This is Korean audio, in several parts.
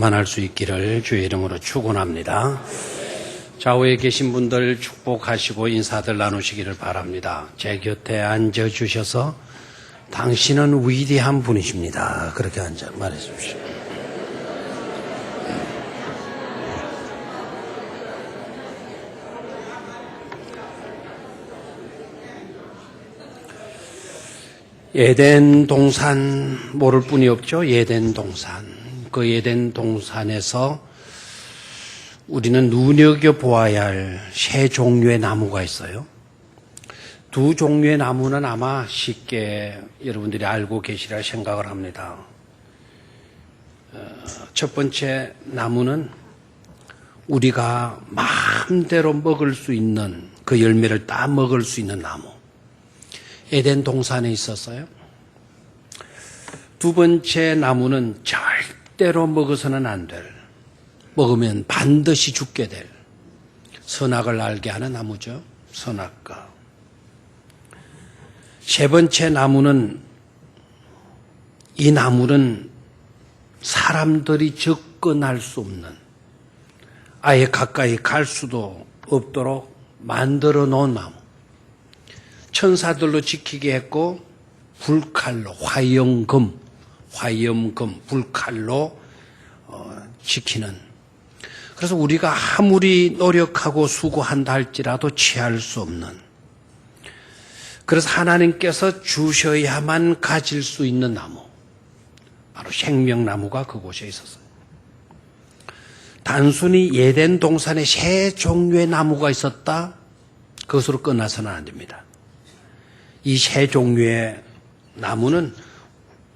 충만할 수 있기를 주의 이름으로 축원합니다. 좌우에 계신 분들 축복하시고 인사들 나누시기를 바랍니다. 제 곁에 앉아주셔서 당신은 위대한 분이십니다. 그렇게 앉아 말해주십시오. 에덴 동산 모를 뿐이 없죠. 에덴 동산. 그 에덴 동산에서 우리는 눈여겨보아야 할 세 종류의 나무가 있어요. 두 종류의 나무는 아마 쉽게 여러분들이 알고 계시리라 생각을 합니다. 첫 번째 나무는 우리가 마음대로 먹을 수 있는 그 열매를 다 먹을 수 있는 나무. 에덴 동산에 있었어요. 두 번째 나무는 절대로 먹어서는 안 될, 먹으면 반드시 죽게 될 선악을 알게 하는 나무죠. 선악과. 세 번째 나무는, 이 나무는 사람들이 접근할 수 없는, 아예 가까이 갈 수도 없도록 만들어 놓은 나무. 천사들로 지키게 했고 불칼로 화염금 불칼로 지키는. 그래서 우리가 아무리 노력하고 수고한다 할지라도 취할 수 없는. 그래서 하나님께서 주셔야만 가질 수 있는 나무, 바로 생명나무가 그곳에 있었어요. 단순히 에덴 동산에 세 종류의 나무가 있었다, 그것으로 끝나서는 안 됩니다. 이 세 종류의 나무는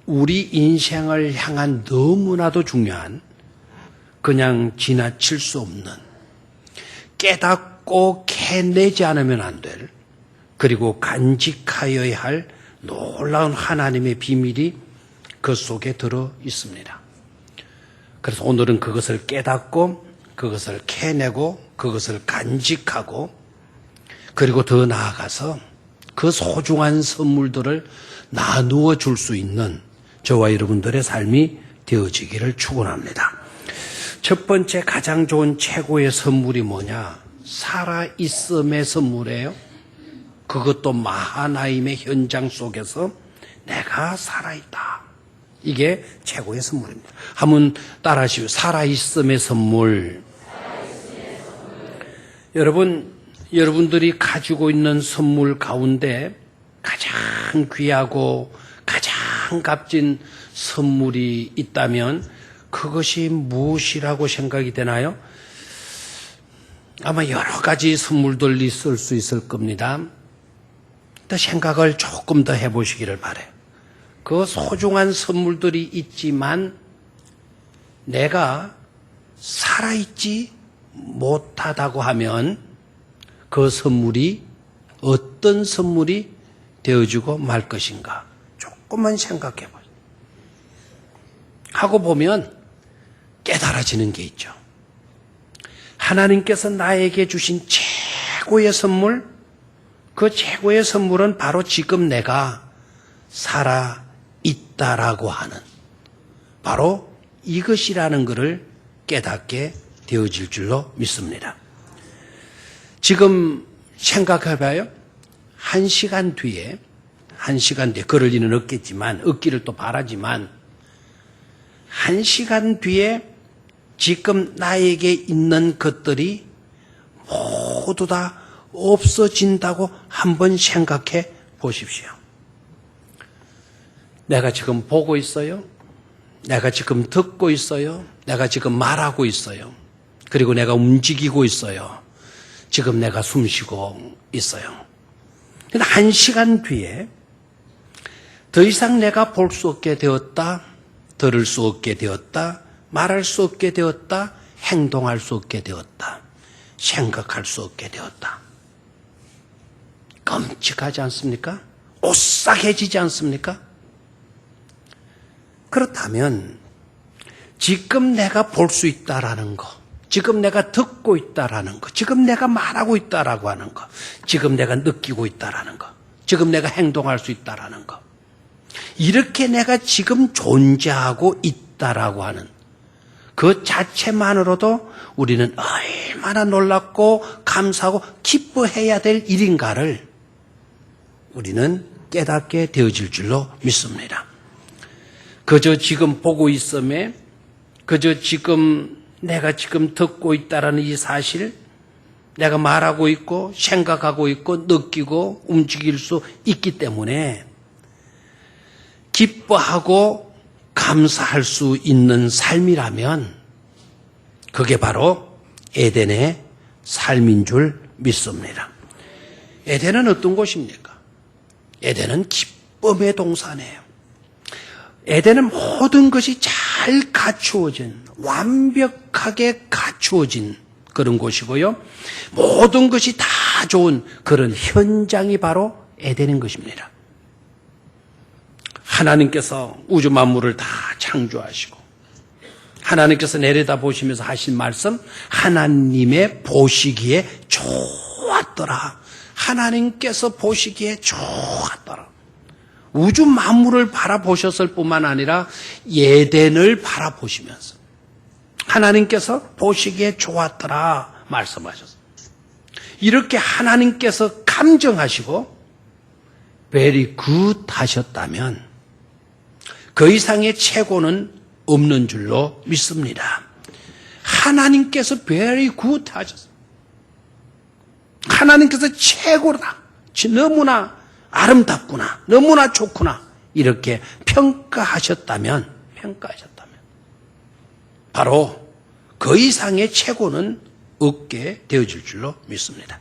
우리 인생을 향한 너무나도 중요한, 그냥 지나칠 수 없는, 깨닫고 캐내지 않으면 안 될, 그리고 간직하여야 할 놀라운 하나님의 비밀이 그 속에 들어 있습니다. 그래서 오늘은 그것을 깨닫고, 그것을 캐내고, 그것을 간직하고, 그리고 더 나아가서 그 소중한 선물들을 나누어 줄 수 있는 저와 여러분들의 삶이 되어지기를 축원합니다. 첫 번째 가장 좋은 최고의 선물이 뭐냐? 살아있음의 선물이에요. 그것도 마하나임의 현장 속에서 내가 살아있다. 이게 최고의 선물입니다. 한번 따라하시오. 살아있음의 선물. 여러분들이 가지고 있는 선물 가운데 가장 귀하고 가장 값진 선물이 있다면 그것이 무엇이라고 생각이 되나요? 아마 여러 가지 선물들이 있을 수 있을 겁니다. 또 생각을 조금 더 해보시기를 바라요. 그 소중한 선물들이 있지만 내가 살아있지 못하다고 하면 그 선물이 어떤 선물이 되어주고 말 것인가 조금만 생각해 보세요. 하고 보면 깨달아지는 게 있죠. 하나님께서 나에게 주신 최고의 선물, 그 최고의 선물은 바로 지금 내가 살아있다라고 하는, 바로 이것이라는 것을 깨닫게 되어질 줄로 믿습니다. 지금 생각해봐요. 1시간 뒤에 그럴 리는 없겠지만, 없기를 또 바라지만, 1시간 뒤에 지금 나에게 있는 것들이 모두 다 없어진다고 한번 생각해 보십시오. 내가 지금 보고 있어요. 내가 지금 듣고 있어요. 내가 지금 말하고 있어요. 그리고 내가 움직이고 있어요. 지금 내가 숨 쉬고 있어요. 근데 1시간 뒤에 더 이상 내가 볼 수 없게 되었다, 들을 수 없게 되었다, 말할 수 없게 되었다, 행동할 수 없게 되었다, 생각할 수 없게 되었다. 끔찍하지 않습니까? 오싹해지지 않습니까? 그렇다면 지금 내가 볼 수 있다라는 거, 지금 내가 듣고 있다라는 거, 지금 내가 말하고 있다라고 하는 거, 지금 내가 느끼고 있다라는 거, 지금 내가 행동할 수 있다라는 거, 이렇게 내가 지금 존재하고 있다라고 하는 그 자체만으로도 우리는 얼마나 놀랍고 감사하고 기뻐해야 될 일인가를 우리는 깨닫게 되어질 줄로 믿습니다. 그저 지금 보고 있음에, 그저 지금 내가 지금 듣고 있다라는 이 사실, 내가 말하고 있고 생각하고 있고 느끼고 움직일 수 있기 때문에 기뻐하고 감사할 수 있는 삶이라면 그게 바로 에덴의 삶인 줄 믿습니다. 에덴은 어떤 곳입니까? 에덴은 기쁨의 동산이에요. 에덴은 모든 것이 잘 갖추어진, 완벽하게 갖추어진 그런 곳이고요. 모든 것이 다 좋은 그런 현장이 바로 에덴인 것입니다. 하나님께서 우주 만물을 다 창조하시고 하나님께서 내려다보시면서 하신 말씀, 하나님의 보시기에 좋았더라. 하나님께서 보시기에 좋았더라. 우주 만물을 바라보셨을 뿐만 아니라 에덴을 바라보시면서 하나님께서 보시기에 좋았더라 말씀하셨어요. 이렇게 하나님께서 감정하시고 very good 하셨다면 그 이상의 최고는 없는 줄로 믿습니다. 하나님께서 very good 하셨어요. 하나님께서 최고다. 너무나 아름답구나. 너무나 좋구나. 이렇게 평가하셨다면 바로 그 이상의 최고는 없게 되어질 줄로 믿습니다.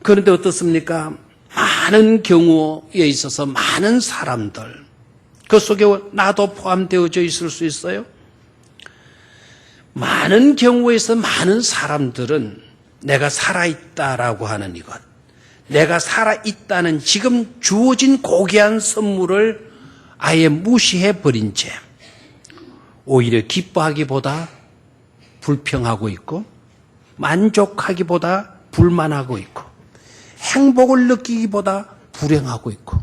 그런데 어떻습니까? 많은 경우에 있어서 많은 사람들, 그 속에 나도 포함되어져 있을 수 있어요. 많은 경우에서 많은 사람들은 내가 살아있다라고 하는 이것, 내가 살아있다는 지금 주어진 고귀한 선물을 아예 무시해버린 채 오히려 기뻐하기보다 불평하고 있고 만족하기보다 불만하고 있고 행복을 느끼기보다 불행하고 있고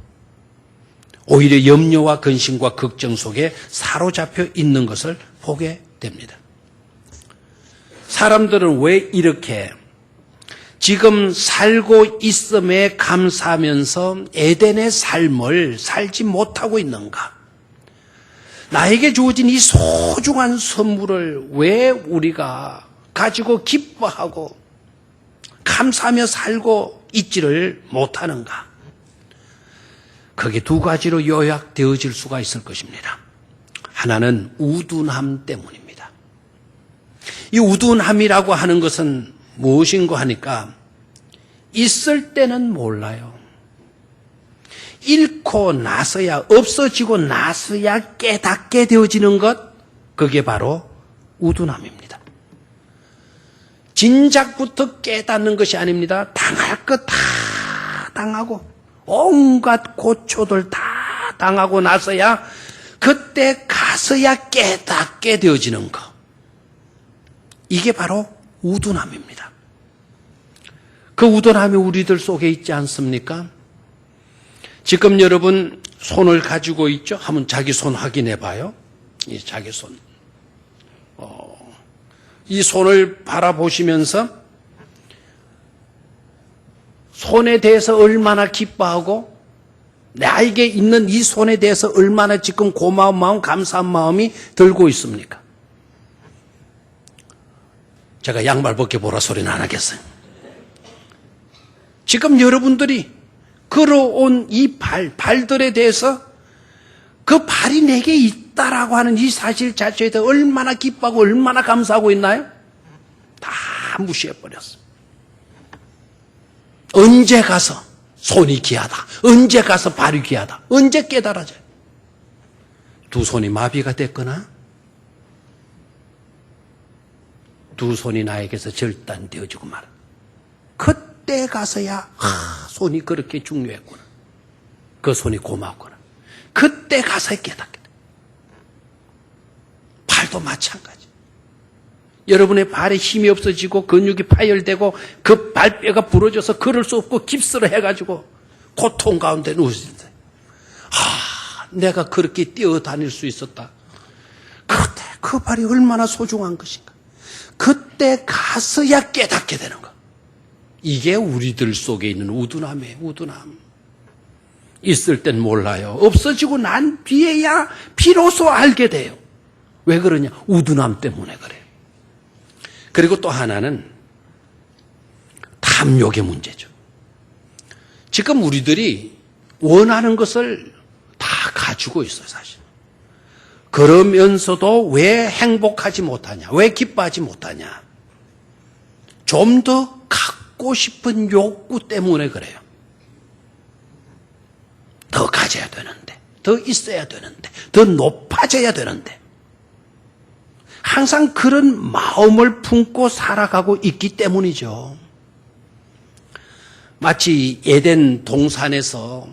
오히려 염려와 근심과 걱정 속에 사로잡혀 있는 것을 보게 됩니다. 사람들은 왜 이렇게 지금 살고 있음에 감사하면서 에덴의 삶을 살지 못하고 있는가? 나에게 주어진 이 소중한 선물을 왜 우리가 가지고 기뻐하고 감사하며 살고 있지를 못하는가? 그게 두 가지로 요약되어질 수가 있을 것입니다. 하나는 우둔함 때문입니다. 이 우둔함이라고 하는 것은 무엇인가 하니까 있을 때는 몰라요. 잃고 나서야, 없어지고 나서야 깨닫게 되어지는 것, 그게 바로 우둔함입니다. 진작부터 깨닫는 것이 아닙니다. 당할 것 다 당하고 온갖 고초들 다 당하고 나서야, 그때 가서야 깨닫게 되어지는 것, 이게 바로 우둔함입니다. 그 우둔함이 우리들 속에 있지 않습니까? 지금 여러분 손을 가지고 있죠? 한번 자기 손 확인해 봐요. 이 자기 손. 이 손을 바라보시면서 손에 대해서 얼마나 기뻐하고 나에게 있는 이 손에 대해서 얼마나 지금 고마운 마음, 감사한 마음이 들고 있습니까? 제가 양말 벗겨보라 소리는 안 하겠어요. 지금 여러분들이 걸어온 이 발들에 대해서 그 발이 내게 있다라고 하는 이 사실 자체에 대해 얼마나 기뻐하고 얼마나 감사하고 있나요? 다 무시해버렸어. 언제 가서 손이 귀하다. 언제 가서 발이 귀하다. 언제 깨달아져요? 두 손이 마비가 됐거나 두 손이 나에게서 절단되어지고 말아. 그때 가서야 손이 그렇게 중요했구나. 그 손이 고맙구나. 그때 가서 깨닫게 돼. 발도 마찬가지. 여러분의 발에 힘이 없어지고 근육이 파열되고 그 발뼈가 부러져서 걸을 수 없고 깁스를 해가지고 고통 가운데 누우신데, 내가 그렇게 뛰어다닐 수 있었다. 그때 그 발이 얼마나 소중한 것인가. 그때 가서야 깨닫게 되는 것. 이게 우리들 속에 있는 우둔함이에요. 우둔함. 있을 땐 몰라요. 없어지고 난 뒤에야 비로소 알게 돼요. 왜 그러냐? 우둔함 때문에 그래요. 그리고 또 하나는 탐욕의 문제죠. 지금 우리들이 원하는 것을 다 가지고 있어요, 사실. 그러면서도 왜 행복하지 못하냐? 왜 기뻐하지 못하냐? 좀 더 갖고 싶은 욕구 때문에 그래요. 더 가져야 되는데, 더 있어야 되는데, 더 높아져야 되는데. 항상 그런 마음을 품고 살아가고 있기 때문이죠. 마치 에덴 동산에서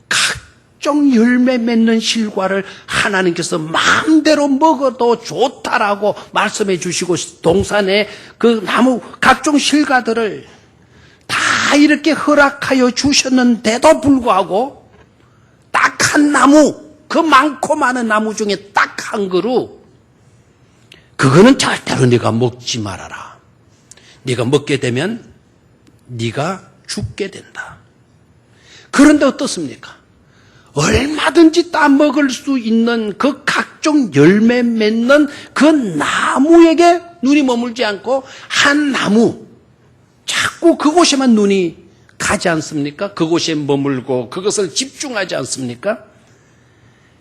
각종 열매 맺는 실과를 하나님께서 마음대로 먹어도 좋다라고 말씀해 주시고 동산에 그 나무 각종 실과들을 다 이렇게 허락하여 주셨는데도 불구하고 딱 한 나무, 그 많고 많은 나무 중에 딱 한 그루, 그거는 절대로 네가 먹지 말아라. 네가 먹게 되면 네가 죽게 된다. 그런데 어떻습니까? 얼마든지 따먹을 수 있는 그 각종 열매 맺는 그 나무에게 눈이 머물지 않고 한 나무, 자꾸 그곳에만 눈이 가지 않습니까? 그곳에 머물고 그것을 집중하지 않습니까?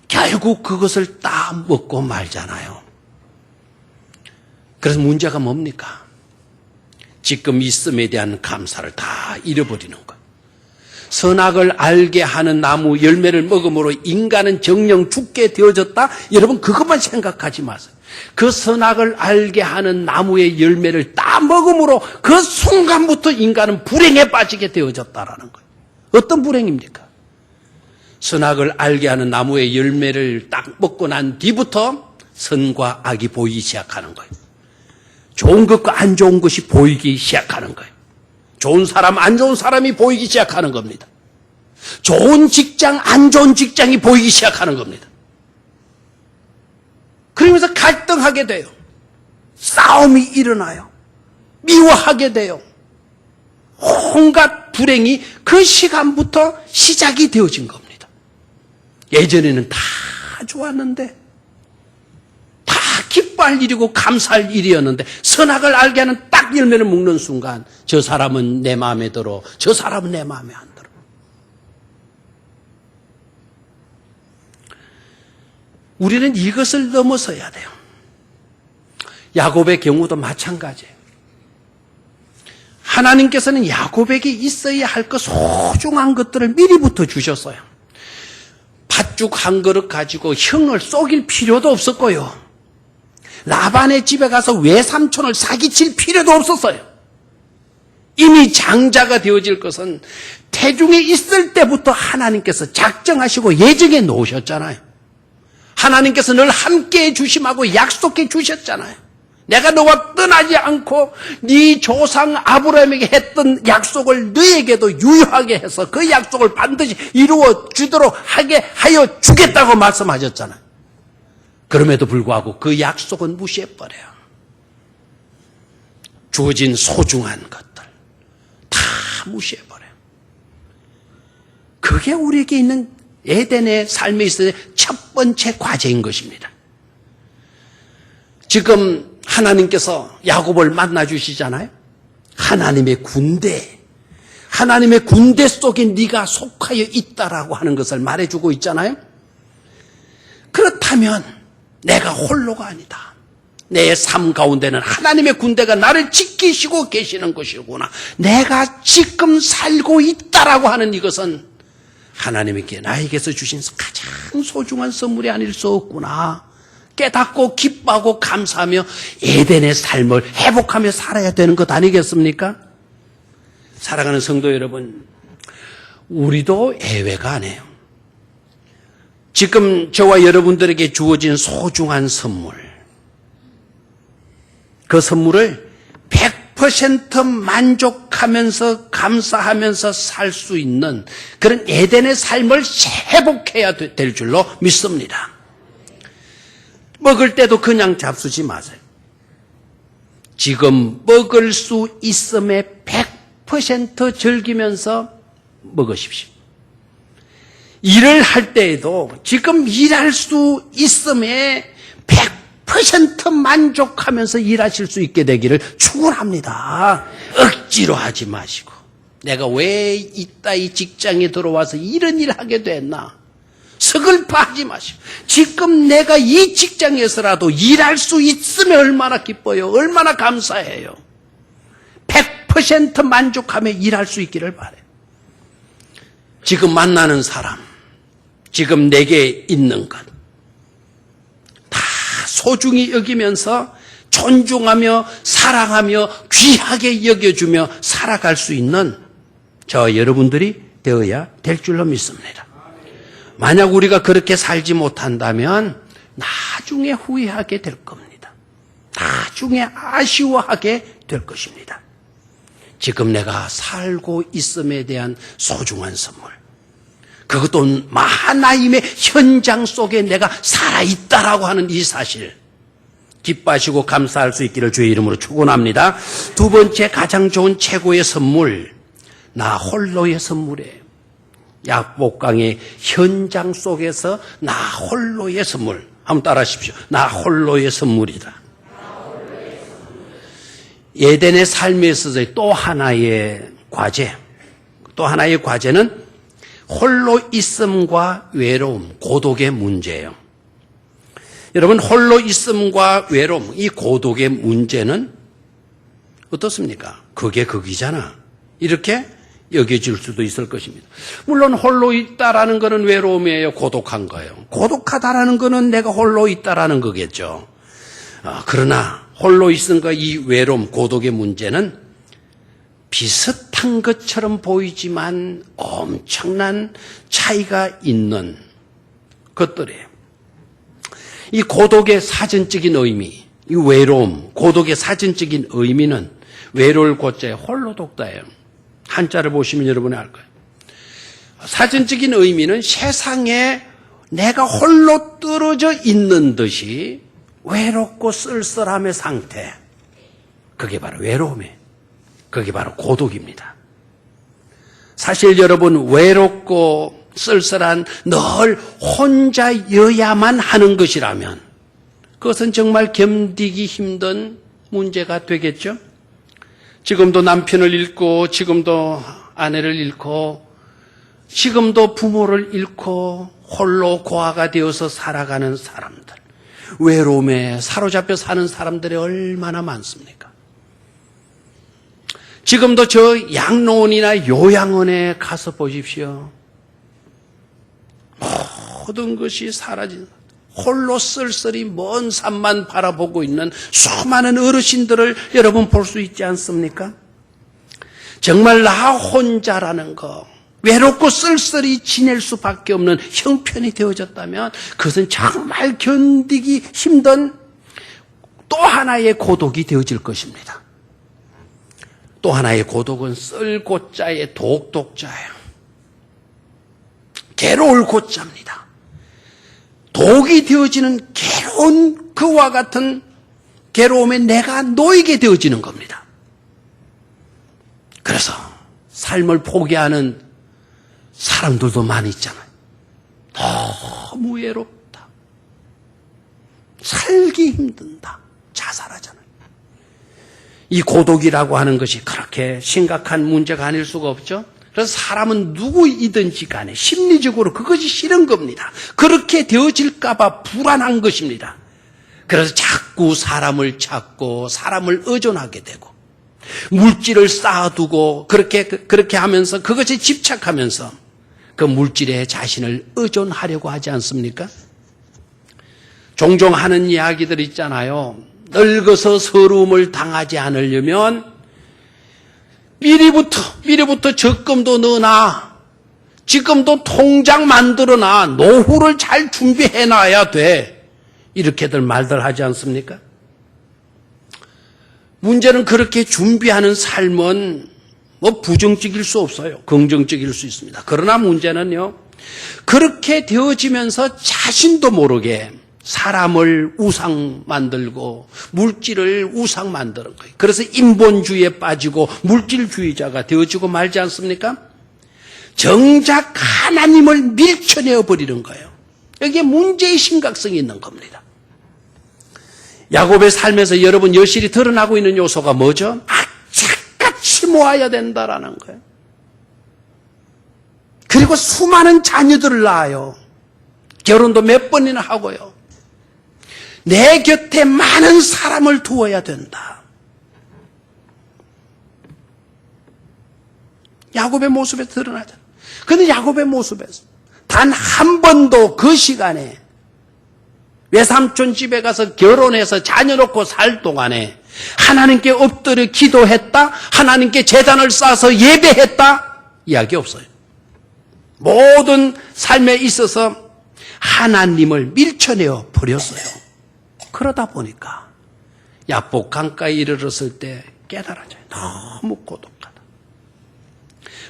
결국 그것을 따먹고 말잖아요. 그래서 문제가 뭡니까? 지금 있음에 대한 감사를 다 잃어버리는 거예요. 선악을 알게 하는 나무 열매를 먹음으로 인간은 정령 죽게 되어졌다? 여러분 그것만 생각하지 마세요. 그 선악을 알게 하는 나무의 열매를 따먹음으로 그 순간부터 인간은 불행에 빠지게 되어졌다라는 거예요. 어떤 불행입니까? 선악을 알게 하는 나무의 열매를 딱 먹고 난 뒤부터 선과 악이 보이기 시작하는 거예요. 좋은 것과 안 좋은 것이 보이기 시작하는 거예요. 좋은 사람, 안 좋은 사람이 보이기 시작하는 겁니다. 좋은 직장, 안 좋은 직장이 보이기 시작하는 겁니다. 그러면서 갈등하게 돼요. 싸움이 일어나요. 미워하게 돼요. 온갖 불행이 그 시간부터 시작이 되어진 겁니다. 예전에는 다 좋았는데, 다 기뻐할 일이고 감사할 일이었는데, 선악을 알게 하는 딱 열매를 먹는 순간 저 사람은 내 마음에 들어, 저 사람은 내 마음에 안 들어. 우리는 이것을 넘어서야 돼요. 야곱의 경우도 마찬가지예요. 하나님께서는 야곱에게 있어야 할 그 소중한 것들을 미리부터 주셨어요. 팥죽 한 그릇 가지고 형을 속일 필요도 없었고요. 라반의 집에 가서 외삼촌을 사기칠 필요도 없었어요. 이미 장자가 되어질 것은 태중에 있을 때부터 하나님께서 작정하시고 예정해 놓으셨잖아요. 하나님께서 늘 함께해 주심하고 약속해 주셨잖아요. 내가 너와 떠나지 않고 네 조상 아브라함에게 했던 약속을 너에게도 유효하게 해서 그 약속을 반드시 이루어 주도록 하게 하여 주겠다고 말씀하셨잖아요. 그럼에도 불구하고 그 약속은 무시해버려요. 주어진 소중한 것들 다 무시해버려요. 그게 우리에게 있는 에덴의 삶에 있어서 첫 번째 과제인 것입니다. 지금 하나님께서 야곱을 만나주시잖아요. 하나님의 군대, 하나님의 군대 속에 네가 속하여 있다라고 하는 것을 말해주고 있잖아요. 그렇다면 내가 홀로가 아니다. 내 삶 가운데는 하나님의 군대가 나를 지키시고 계시는 것이구나. 내가 지금 살고 있다라고 하는 이것은 하나님께 나에게서 주신 가장 소중한 선물이 아닐 수 없구나. 깨닫고 기뻐하고 감사하며 에덴의 삶을 회복하며 살아야 되는 것 아니겠습니까? 사랑하는 성도 여러분, 우리도 예외가 아니에요. 지금 저와 여러분들에게 주어진 소중한 선물, 그 선물을 100% 만족하면서 감사하면서 살 수 있는 그런 에덴의 삶을 회복해야 될 줄로 믿습니다. 먹을 때도 그냥 잡수지 마세요. 지금 먹을 수 있음에 100% 즐기면서 먹으십시오. 일을 할 때에도 지금 일할 수 있음에 100% 만족하면서 일하실 수 있게 되기를 축원합니다. 억지로 하지 마시고 내가 왜 이따 이 직장에 들어와서 이런 일을 하게 됐나 서글퍼하지 마시고 지금 내가 이 직장에서라도 일할 수 있으면 얼마나 기뻐요. 얼마나 감사해요. 100% 만족하며 일할 수 있기를 바라요. 지금 만나는 사람, 지금 내게 있는 것 다 소중히 여기면서 존중하며 사랑하며 귀하게 여겨주며 살아갈 수 있는 저 여러분들이 되어야 될 줄로 믿습니다. 만약 우리가 그렇게 살지 못한다면 나중에 후회하게 될 겁니다. 나중에 아쉬워하게 될 것입니다. 지금 내가 살고 있음에 대한 소중한 선물, 그것도 하나님의 현장 속에 내가 살아있다라고 하는 이 사실 기뻐하시고 감사할 수 있기를 주의 이름으로 축원합니다. 두 번째 가장 좋은 최고의 선물, 나 홀로의 선물이에요. 약복강의 현장 속에서 나 홀로의 선물. 한번 따라 하십시오. 나 홀로의 선물이다. 에덴의 삶에 있어서 또 하나의 과제, 또 하나의 과제는 홀로 있음과 외로움, 고독의 문제예요. 여러분, 홀로 있음과 외로움, 이 고독의 문제는 어떻습니까? 그게 극이잖아. 이렇게 여겨질 수도 있을 것입니다. 물론 홀로 있다라는 것은 외로움이에요. 고독한 거예요. 고독하다라는 것은 내가 홀로 있다라는 거겠죠. 그러나 홀로 있음과 이 외로움, 고독의 문제는 비슷한 것처럼 보이지만 엄청난 차이가 있는 것들이에요. 이 고독의 사전적인 의미, 이 외로움, 고독의 사전적인 의미는 외로울 고자에 홀로 독다예요. 한자를 보시면 여러분이 알 거예요. 사전적인 의미는 세상에 내가 홀로 떨어져 있는 듯이 외롭고 쓸쓸함의 상태. 그게 바로 외로움이에요. 그게 바로 고독입니다. 사실 여러분, 외롭고 쓸쓸한 늘 혼자여야만 하는 것이라면 그것은 정말 견디기 힘든 문제가 되겠죠. 지금도 남편을 잃고 지금도 아내를 잃고 지금도 부모를 잃고 홀로 고아가 되어서 살아가는 사람들, 외로움에 사로잡혀 사는 사람들이 얼마나 많습니까? 지금도 저 양로원이나 요양원에 가서 보십시오. 모든 것이 사라진, 홀로 쓸쓸히 먼 산만 바라보고 있는 수많은 어르신들을 여러분 볼 수 있지 않습니까? 정말 나 혼자라는 거, 외롭고 쓸쓸히 지낼 수밖에 없는 형편이 되어졌다면 그것은 정말 견디기 힘든 또 하나의 고독이 되어질 것입니다. 또 하나의 고독은 쓸 고자의 독독자예요. 괴로울 고자입니다. 독이 되어지는 괴로운 그와 같은 괴로움에 내가 놓이게 되어지는 겁니다. 그래서 삶을 포기하는 사람들도 많이 있잖아요. 너무 외롭다. 살기 힘든다. 자살하잖아요. 이 고독이라고 하는 것이 그렇게 심각한 문제가 아닐 수가 없죠. 그래서 사람은 누구이든지 간에 심리적으로 그것이 싫은 겁니다. 그렇게 되어질까 봐 불안한 것입니다. 그래서 자꾸 사람을 찾고 사람을 의존하게 되고 물질을 쌓아두고 그렇게 하면서 그것에 집착하면서 그 물질에 자신을 의존하려고 하지 않습니까? 종종 하는 이야기들 있잖아요. 늙어서 서러움을 당하지 않으려면 미리부터 적금도 넣어놔. 지금도 통장 만들어놔. 노후를 잘 준비해놔야 돼. 이렇게들 말들 하지 않습니까? 문제는 그렇게 준비하는 삶은 부정적일 수 없어요. 긍정적일 수 있습니다. 그러나 문제는요, 그렇게 되어지면서 자신도 모르게 사람을 우상 만들고 물질을 우상 만드는 거예요. 그래서 인본주의에 빠지고 물질주의자가 되어지고 말지 않습니까? 정작 하나님을 밀쳐내어 버리는 거예요. 여기에 문제의 심각성이 있는 겁니다. 야곱의 삶에서 여러분 여실히 드러나고 있는 요소가 뭐죠? 악착같이 모아야 된다라는 거예요. 그리고 수많은 자녀들을 낳아요. 결혼도 몇 번이나 하고요. 내 곁에 많은 사람을 두어야 된다. 야곱의 모습에 드러나죠. 그런데 야곱의 모습에서 단 한 번도 그 시간에 외삼촌 집에 가서 결혼해서 자녀 놓고 살 동안에 하나님께 엎드려 기도했다? 하나님께 제단을 쌓아서 예배했다? 이야기 없어요. 모든 삶에 있어서 하나님을 밀쳐내어 버렸어요. 그러다 보니까 야복 강가에 이르렀을 때 깨달아져요. 너무 고독하다.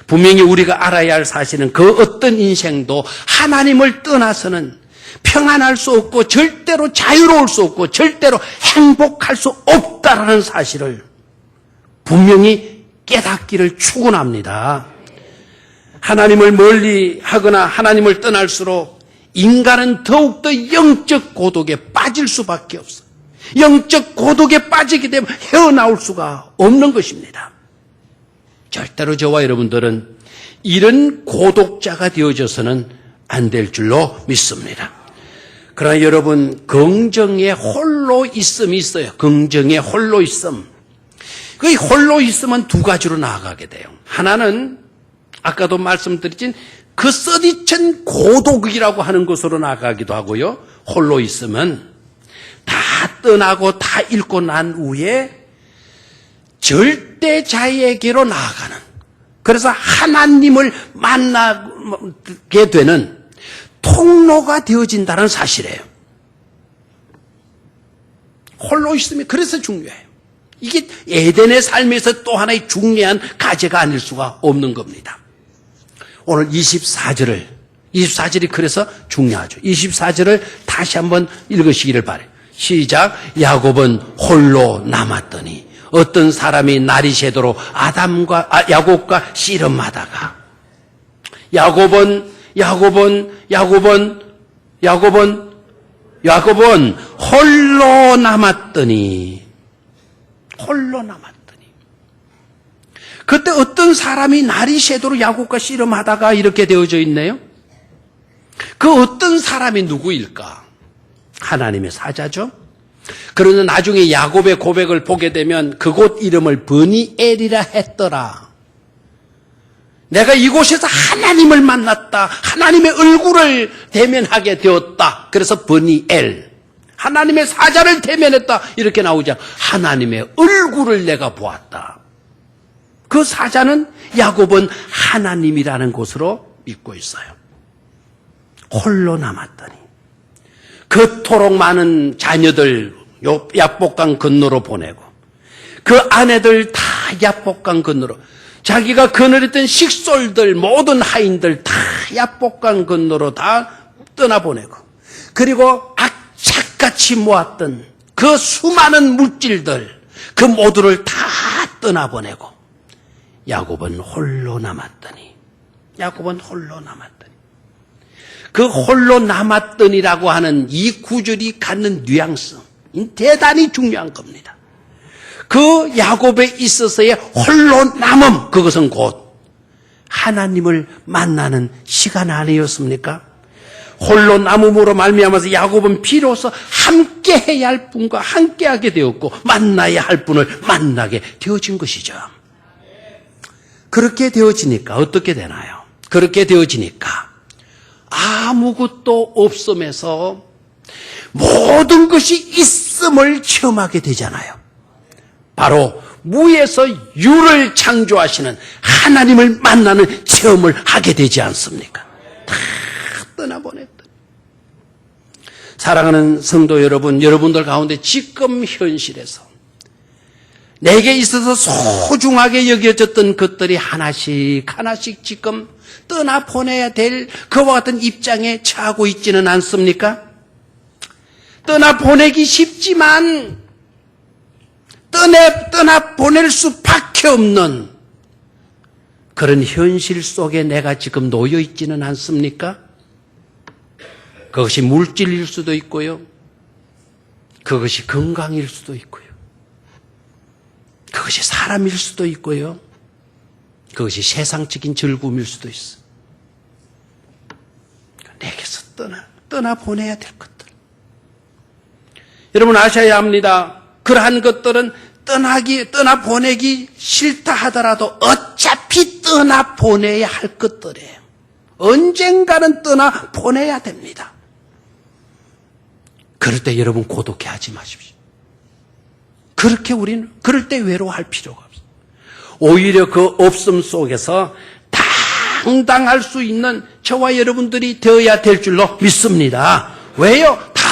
분명히 우리가 알아야 할 사실은 그 어떤 인생도 하나님을 떠나서는 평안할 수 없고 절대로 자유로울 수 없고 절대로 행복할 수 없다라는 사실을 분명히 깨닫기를 축원합니다. 하나님을 멀리 하거나 하나님을 떠날수록 인간은 더욱더 영적 고독에 빠질 수밖에 없어요. 영적 고독에 빠지게 되면 헤어나올 수가 없는 것입니다. 절대로 저와 여러분들은 이런 고독자가 되어져서는 안 될 줄로 믿습니다. 그러나 여러분, 긍정의 홀로 있음이 있어요. 긍정의 홀로 있음. 그 홀로 있음은 두 가지로 나아가게 돼요. 하나는 아까도 말씀드렸진 그 써디천 고독이라고 하는 것으로 나아가기도 하고요. 홀로 있으면 다 떠나고 다 잃고 난 후에 절대자에게로 나아가는, 그래서 하나님을 만나게 되는 통로가 되어진다는 사실이에요. 홀로 있으면 그래서 중요해요. 이게 에덴의 삶에서 또 하나의 중요한 과제가 아닐 수가 없는 겁니다. 오늘 24절이 그래서 중요하죠. 24절을 다시 한번 읽으시기를 바라요. 시작. 야곱은 홀로 남았더니 어떤 사람이 날이 새도록 야곱과 씨름하다가 야곱은 홀로 남았더니 그때 어떤 사람이 날이 새도록 야곱과 씨름하다가 이렇게 되어져 있네요. 그 어떤 사람이 누구일까? 하나님의 사자죠. 그러나 나중에 야곱의 고백을 보게 되면 그곳 이름을 브니엘이라 했더라. 내가 이곳에서 하나님을 만났다. 하나님의 얼굴을 대면하게 되었다. 그래서 브니엘, 하나님의 사자를 대면했다. 이렇게 나오죠. 하나님의 얼굴을 내가 보았다. 그 사자는 야곱은 하나님이라는 것으로 믿고 있어요. 홀로 남았더니 그토록 많은 자녀들 야복강 건너로 보내고 그 아내들 다 야복강 건너로, 자기가 거느렸던 식솔들 모든 하인들 다 야복강 건너로 다 떠나보내고, 그리고 악착같이 모았던 그 수많은 물질들 그 모두를 다 떠나보내고 야곱은 홀로 남았더니 그 홀로 남았더니라고 하는 이 구절이 갖는 뉘앙스, 대단히 중요한 겁니다. 그 야곱에 있어서의 홀로 남음, 그것은 곧 하나님을 만나는 시간 아니었습니까? 홀로 남음으로 말미암아서 야곱은 비로소 함께해야 할 분과 함께하게 되었고 만나야 할 분을 만나게 되어진 것이죠. 그렇게 되어지니까 어떻게 되나요? 그렇게 되어지니까 아무것도 없음에서 모든 것이 있음을 체험하게 되잖아요. 바로 무에서 유를 창조하시는 하나님을 만나는 체험을 하게 되지 않습니까? 다 떠나보냈더니. 사랑하는 성도 여러분, 여러분들 가운데 지금 현실에서 내게 있어서 소중하게 여겨졌던 것들이 하나씩 지금 떠나보내야 될 그와 같은 입장에 처하고 있지는 않습니까? 떠나보내기 쉽지만 떠나보낼 수밖에 없는 그런 현실 속에 내가 지금 놓여 있지는 않습니까? 그것이 물질일 수도 있고요. 그것이 건강일 수도 있고요. 그것이 사람일 수도 있고요. 그것이 세상적인 즐거움일 수도 있어. 내게서 떠나보내야 될 것들. 여러분 아셔야 합니다. 그러한 것들은 떠나보내기 싫다 하더라도 어차피 떠나보내야 할 것들이에요. 언젠가는 떠나보내야 됩니다. 그럴 때 여러분 고독해하지 마십시오. 그럴 때 외로워할 필요가 없어요. 오히려 그 없음 속에서 당당할 수 있는 저와 여러분들이 되어야 될 줄로 믿습니다. 왜요? 다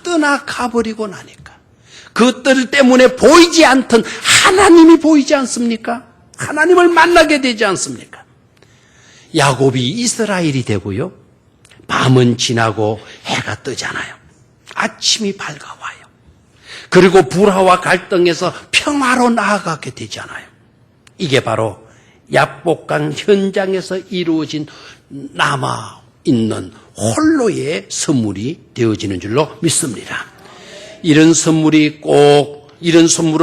떠나가버리고 나니까. 그것들 때문에 보이지 않던 하나님이 보이지 않습니까? 하나님을 만나게 되지 않습니까? 야곱이 이스라엘이 되고요. 밤은 지나고 해가 뜨잖아요. 아침이 밝아와요. 그리고 불화와 갈등에서 평화로 나아가게 되잖아요. 이게 바로 야복강 현장에서 이루어진 남아있는 홀로의 선물이 되어지는 줄로 믿습니다. 이런 선물을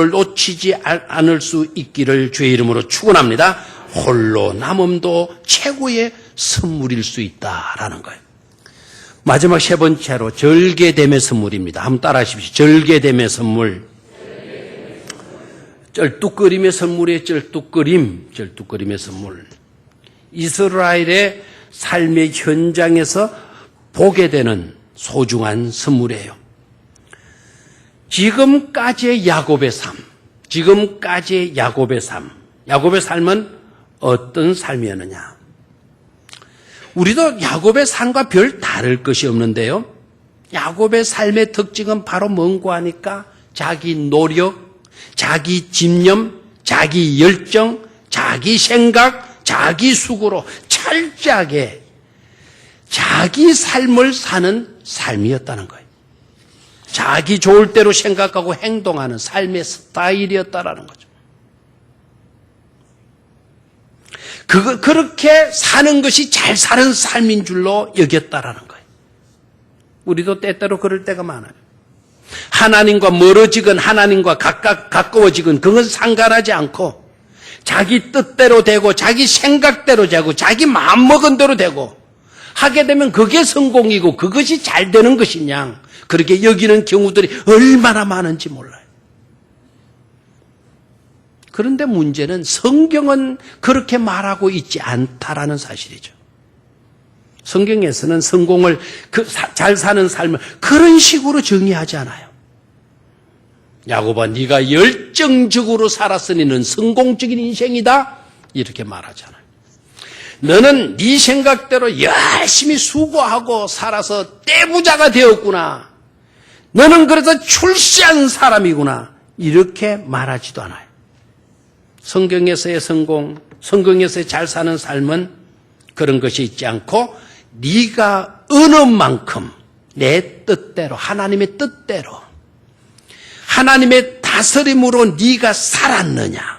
놓치지 않을 수 있기를 주의 이름으로 축원합니다. 홀로 남음도 최고의 선물일 수 있다라는 거예요. 마지막 세 번째로 절개됨의 선물입니다. 한번 따라 하십시오. 절개됨의 선물. 쩔뚝거림의 선물이에요. 쩔뚝거림의 선물. 이스라엘의 삶의 현장에서 보게 되는 소중한 선물이에요. 지금까지의 야곱의 삶. 야곱의 삶은 어떤 삶이었느냐? 우리도 야곱의 삶과 별 다를 것이 없는데요. 야곱의 삶의 특징은 바로 뭔고 하니까 자기 노력, 자기 집념, 자기 열정, 자기 생각, 자기 수고로 철저하게 자기 삶을 사는 삶이었다는 거예요. 자기 좋을 대로 생각하고 행동하는 삶의 스타일이었다라는 거죠. 그렇게 사는 것이 잘 사는 삶인 줄로 여겼다라는 거예요. 우리도 때때로 그럴 때가 많아요. 하나님과 멀어지건 하나님과 가까워지건 그건 상관하지 않고 자기 뜻대로 되고 자기 생각대로 되고 자기 마음먹은 대로 되고 하게 되면 그게 성공이고 그것이 잘 되는 것이냐 그렇게 여기는 경우들이 얼마나 많은지 몰라요. 그런데 문제는 성경은 그렇게 말하고 있지 않다라는 사실이죠. 성경에서는 성공을, 잘 사는 삶을 그런 식으로 정의하지 않아요. 야곱아, 네가 열정적으로 살았으니 는 성공적인 인생이다. 이렇게 말하잖아요. 너는 네 생각대로 열심히 수고하고 살아서 떼부자가 되었구나. 너는 그래서 출세한 사람이구나. 이렇게 말하지도 않아요. 성경에서의 성공, 성경에서의 잘 사는 삶은 그런 것이 있지 않고 네가 어느 만큼 내 뜻대로, 하나님의 뜻대로, 하나님의 다스림으로 네가 살았느냐.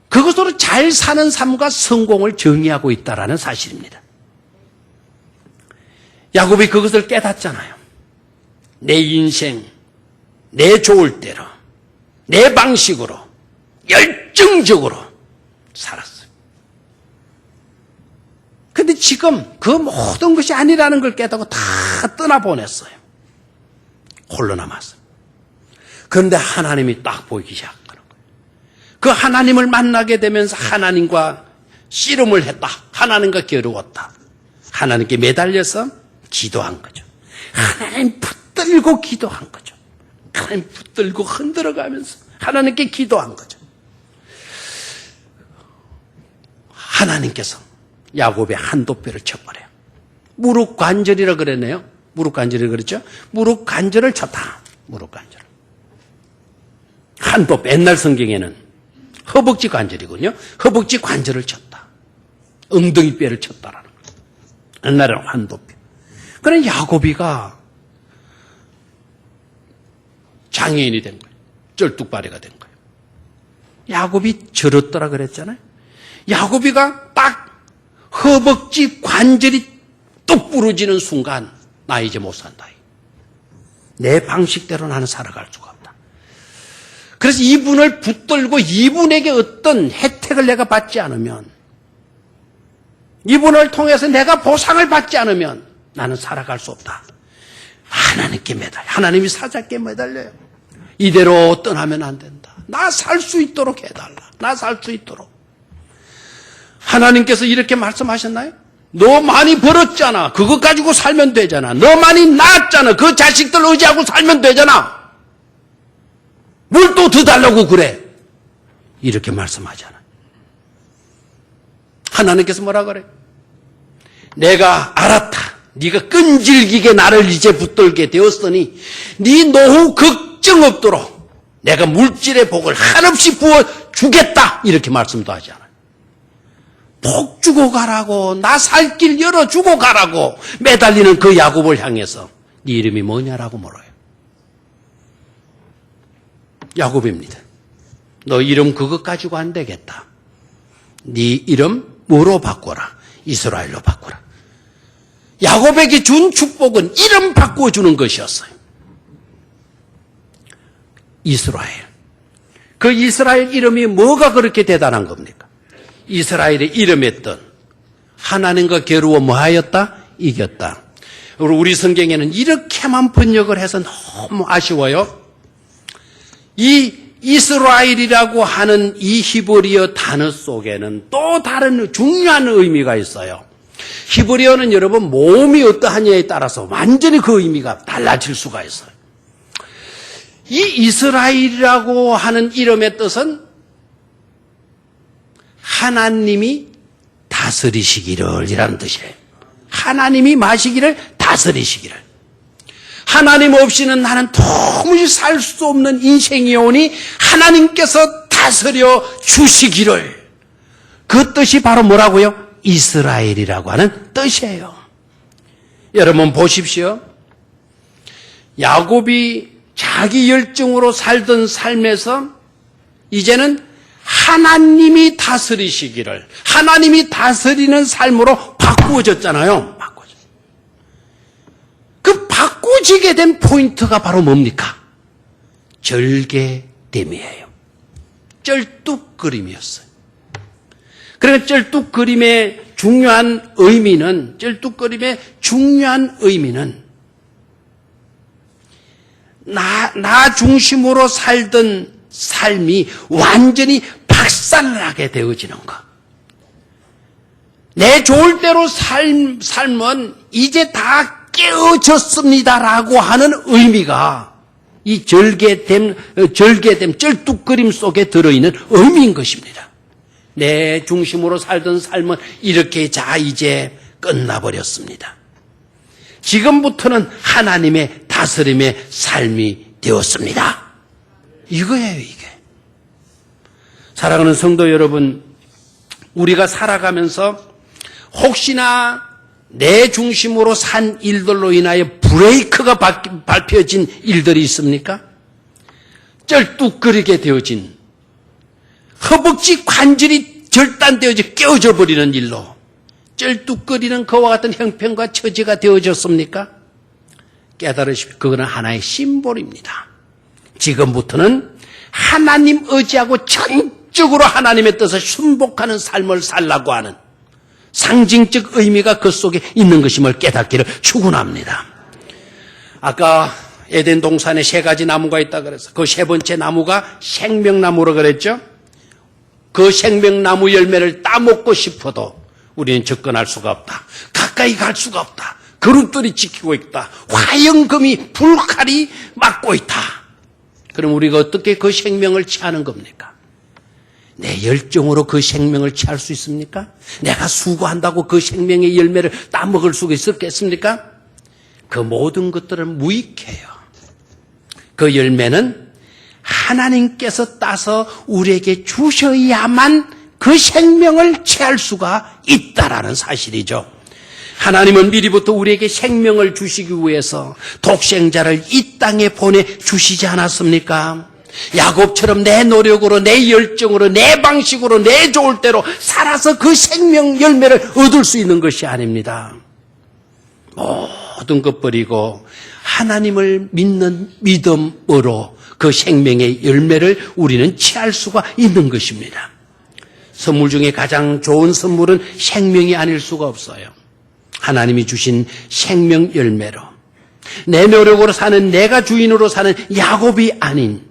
그것으로 잘 사는 삶과 성공을 정의하고 있다는 사실입니다. 야곱이 그것을 깨닫잖아요. 내 인생, 내 좋을 대로, 내 방식으로 열정적으로 살았어요. 근데 지금 그 모든 것이 아니라는 걸 깨닫고 다 떠나보냈어요. 홀로 남았어요. 그런데 하나님이 딱 보이기 시작하는 거예요. 그 하나님을 만나게 되면서 하나님과 씨름을 했다. 하나님과 겨루었다. 하나님께 매달려서 기도한 거죠. 하나님 붙들고 기도한 거죠. 하나님 붙들고 흔들어가면서 하나님께 기도한 거죠. 하나님께서 야곱의 한도뼈를 쳐버려요. 무릎 관절이라 그랬네요. 무릎 관절이 그랬죠. 무릎 관절을 쳤다. 무릎 관절. 한도뼈, 옛날 성경에는 허벅지 관절이군요. 허벅지 관절을 쳤다. 엉덩이 뼈를 쳤다라는 거예요. 옛날에는 한도뼈. 그런 야곱이가 장애인이 된 거예요. 쩔뚝발이가 된 거예요. 야곱이 절었더라 그랬잖아요. 야곱이가 딱 허벅지 관절이 뚝 부러지는 순간 나 이제 못 산다. 내 방식대로 나는 살아갈 수가 없다. 그래서 이분을 붙들고 이분에게 어떤 혜택을 내가 받지 않으면, 이분을 통해서 내가 보상을 받지 않으면 나는 살아갈 수 없다. 하나님께 매달려. 하나님이 사자께 매달려요. 이대로 떠나면 안 된다. 나 살 수 있도록 해달라. 나 살 수 있도록. 하나님께서 이렇게 말씀하셨나요? 너 많이 벌었잖아. 그거 가지고 살면 되잖아. 너 많이 낳았잖아. 그 자식들 의지하고 살면 되잖아. 뭘 또 더 달라고 그래? 이렇게 말씀하잖아. 하나님께서 뭐라 그래? 내가 알았다. 네가 끈질기게 나를 이제 붙들게 되었으니 네 노후 걱정 없도록 내가 물질의 복을 한없이 부어주겠다. 이렇게 말씀도 하지 않아요. 복 주고 가라고, 나 살 길 열어주고 가라고 매달리는 그 야곱을 향해서 네 이름이 뭐냐라고 물어요. 야곱입니다. 너 이름 그것 가지고 안 되겠다. 네 이름 뭐로 바꿔라? 이스라엘로 바꿔라. 야곱에게 준 축복은 이름 바꿔주는 것이었어요. 이스라엘. 그 이스라엘 이름이 뭐가 그렇게 대단한 겁니까? 이스라엘의 이름의 뜻. 하나님과 겨루어 뭐하였다? 이겼다. 우리 성경에는 이렇게만 번역을 해서 너무 아쉬워요. 이 이스라엘이라고 하는 이 히브리어 단어 속에는 또 다른 중요한 의미가 있어요. 히브리어는 여러분 몸이 어떠하냐에 따라서 완전히 그 의미가 달라질 수가 있어요. 이 이스라엘이라고 하는 이름의 뜻은 하나님이 다스리시기를 이라는 뜻이에요. 하나님이 마시기를 다스리시기를. 하나님 없이는 나는 도무지 살 수 없는 인생이오니 하나님께서 다스려 주시기를. 그 뜻이 바로 뭐라고요? 이스라엘이라고 하는 뜻이에요. 여러분 보십시오. 야곱이 자기 열정으로 살던 삶에서 이제는 하나님이 다스리시기를, 하나님이 다스리는 삶으로 바꾸어졌잖아요. 그 바꾸어지게 된 포인트가 바로 뭡니까? 절개됨이에요. 쩔뚝그림이었어요. 그러니까 쩔뚝그림의 중요한 의미는, 나 중심으로 살던 삶이 완전히 박살나게 되어지는 것. 내 좋을 대로 삶은 이제 다 깨어졌습니다라고 하는 의미가 이 절개됨, 쩔뚝그림 속에 들어있는 의미인 것입니다. 내 중심으로 살던 삶은 이렇게 이제 끝나버렸습니다. 지금부터는 하나님의 다스림의 삶이 되었습니다. 이거예요, 이게. 사랑하는 성도 여러분, 우리가 살아가면서 혹시나 내 중심으로 산 일들로 인하여 브레이크가 밟혀진 일들이 있습니까? 쩔뚝거리게 되어진, 허벅지 관절이 절단되어져 깨어져 버리는 일로 쩔뚝거리는 그와 같은 형편과 처지가 되어졌습니까? 깨달으십시오. 그거는 하나의 심볼입니다. 지금부터는 하나님 의지하고 전적으로 하나님의 뜻을 순복하는 삶을 살라고 하는 상징적 의미가 그 속에 있는 것임을 깨닫기를 축원합니다. 아까 에덴 동산에 3가지 나무가 있다 그래서 그 3번째 나무가 생명나무로 그랬죠. 그 생명나무 열매를 따먹고 싶어도 우리는 접근할 수가 없다. 가까이 갈 수가 없다. 그룹들이 지키고 있다. 화영금이 불칼이 막고 있다. 그럼 우리가 어떻게 그 생명을 취하는 겁니까? 내 열정으로 그 생명을 취할 수 있습니까? 내가 수고한다고 그 생명의 열매를 따먹을 수가 있었겠습니까? 그 모든 것들은 무익해요. 그 열매는 하나님께서 따서 우리에게 주셔야만 그 생명을 취할 수가 있다라는 사실이죠. 하나님은 미리부터 우리에게 생명을 주시기 위해서 독생자를 이 땅에 보내주시지 않았습니까? 야곱처럼 내 노력으로, 내 열정으로, 내 방식으로, 내 좋을 대로 살아서 그 생명 열매를 얻을 수 있는 것이 아닙니다. 모든 것 버리고 하나님을 믿는 믿음으로 그 생명의 열매를 우리는 취할 수가 있는 것입니다. 선물 중에 가장 좋은 선물은 생명이 아닐 수가 없어요. 하나님이 주신 생명 열매로 내 노력으로 사는, 내가 주인으로 사는 야곱이 아닌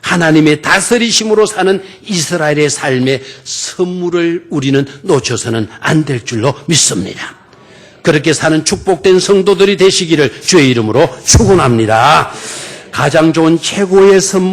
하나님의 다스리심으로 사는 이스라엘의 삶의 선물을 우리는 놓쳐서는 안 될 줄로 믿습니다. 그렇게 사는 축복된 성도들이 되시기를 주의 이름으로 축원합니다. 가장 좋은 최고의 선물